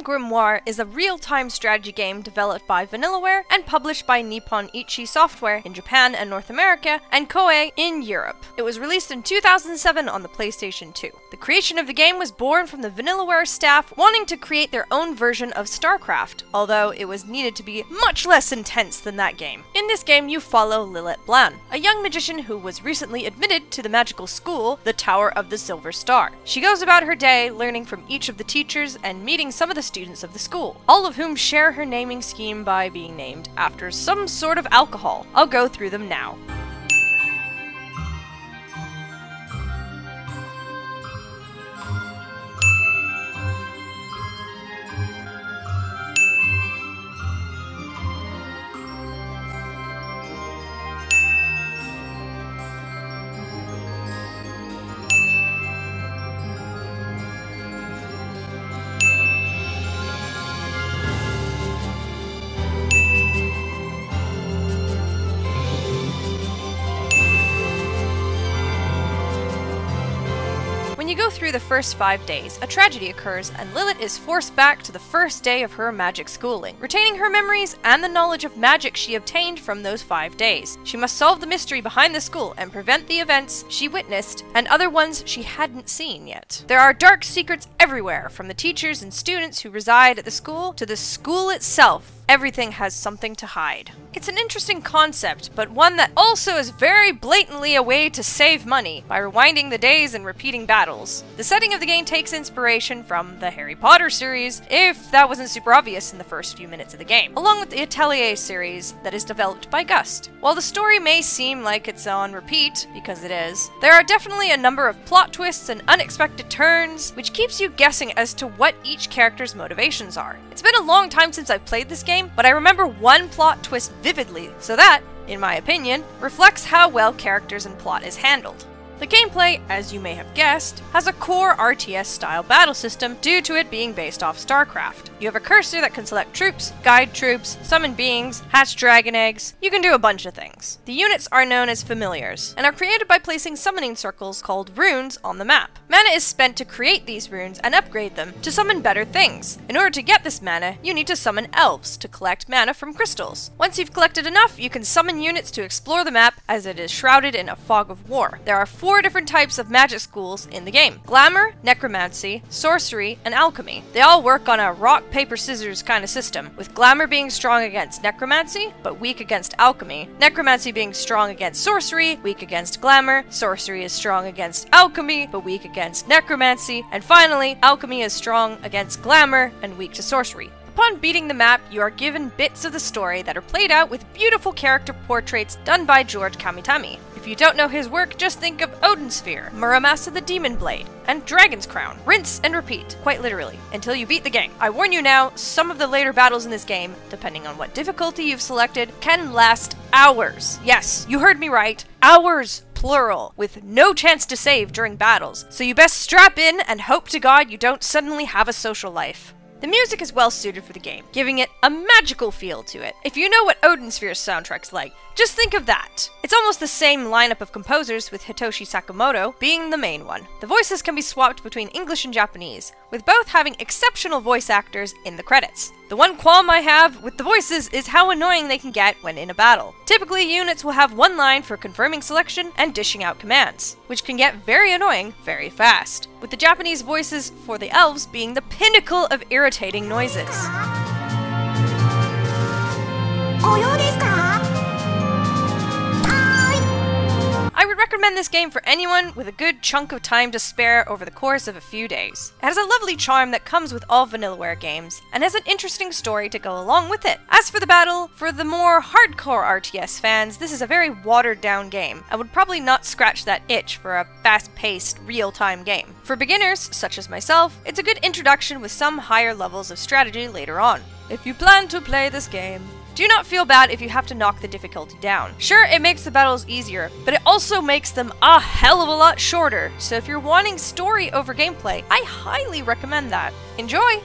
GrimGrimoire is a real-time strategy game developed by Vanillaware and published by Nippon Ichi Software in Japan and North America, and Koei in Europe. It was released in 2007 on the PlayStation 2. The creation of the game was born from the Vanillaware staff wanting to create their own version of StarCraft, although it was needed to be much less intense than that game. In this game, you follow Lilith Blan, a young magician who was recently admitted to the magical school, the Tower of the Silver Star. She goes about her day learning from each of the teachers and meeting some of the students of the school, all of whom share her naming scheme by being named after some sort of alcohol. I'll go through them now. When you go through the first 5 days, a tragedy occurs and Lilith is forced back to the first day of her magic schooling, retaining her memories and the knowledge of magic she obtained from those 5 days. She must solve the mystery behind the school and prevent the events she witnessed and other ones she hadn't seen yet. There are dark secrets everywhere, from the teachers and students who reside at the school to the school itself. Everything has something to hide. It's an interesting concept, but one that also is very blatantly a way to save money by rewinding the days and repeating battles. The setting of the game takes inspiration from the Harry Potter series, if that wasn't super obvious in the first few minutes of the game, along with the Atelier series that is developed by Gust. While the story may seem like it's on repeat, because it is, there are definitely a number of plot twists and unexpected turns, which keeps you guessing as to what each character's motivations are. It's been a long time since I've played this game, but I remember one plot twist vividly, so that, in my opinion, reflects how well characters and plot is handled. The gameplay, as you may have guessed, has a core RTS-style battle system due to it being based off StarCraft. You have a cursor that can select troops, guide troops, summon beings, hatch dragon eggs. You can do a bunch of things. The units are known as familiars, and are created by placing summoning circles called runes on the map. Mana is spent to create these runes and upgrade them to summon better things. In order to get this mana, you need to summon elves to collect mana from crystals. Once you've collected enough, you can summon units to explore the map as it is shrouded in a fog of war. There are 4 different types of magic schools in the game: glamour, necromancy, sorcery, and alchemy. They all work on a rock, paper, scissors kind of system, with glamour being strong against necromancy, but weak against alchemy, necromancy being strong against sorcery, weak against glamour, sorcery is strong against alchemy, but weak against necromancy, and finally, alchemy is strong against glamour and weak to sorcery. Upon beating the map, you are given bits of the story that are played out with beautiful character portraits done by George Kamitami. If you don't know his work, just think of Odin's Sphere, Muramasa the Demon Blade, and Dragon's Crown. Rinse and repeat, quite literally, until you beat the game. I warn you now, some of the later battles in this game, depending on what difficulty you've selected, can last hours. Yes, you heard me right, hours. Plural, with no chance to save during battles, so you best strap in and hope to God you don't suddenly have a social life. The music is well suited for the game, giving it a magical feel to it. If you know what Odin Sphere's soundtrack's like, just think of that. It's almost the same lineup of composers, with Hitoshi Sakamoto being the main one. The voices can be swapped between English and Japanese, with both having exceptional voice actors in the credits. The one qualm I have with the voices is how annoying they can get when in a battle. Typically, units will have one line for confirming selection and dishing out commands, which can get very annoying very fast, with the Japanese voices for the elves being the pinnacle of irritating noises. I would recommend this game for anyone with a good chunk of time to spare over the course of a few days. It has a lovely charm that comes with all Vanillaware games, and has an interesting story to go along with it. As for the battle, for the more hardcore RTS fans, this is a very watered-down game, and would probably not scratch that itch for a fast-paced, real-time game. For beginners, such as myself, it's a good introduction with some higher levels of strategy later on. If you plan to play this game, do not feel bad if you have to knock the difficulty down. Sure, it makes the battles easier, but it also makes them a hell of a lot shorter, so if you're wanting story over gameplay, I highly recommend that. Enjoy!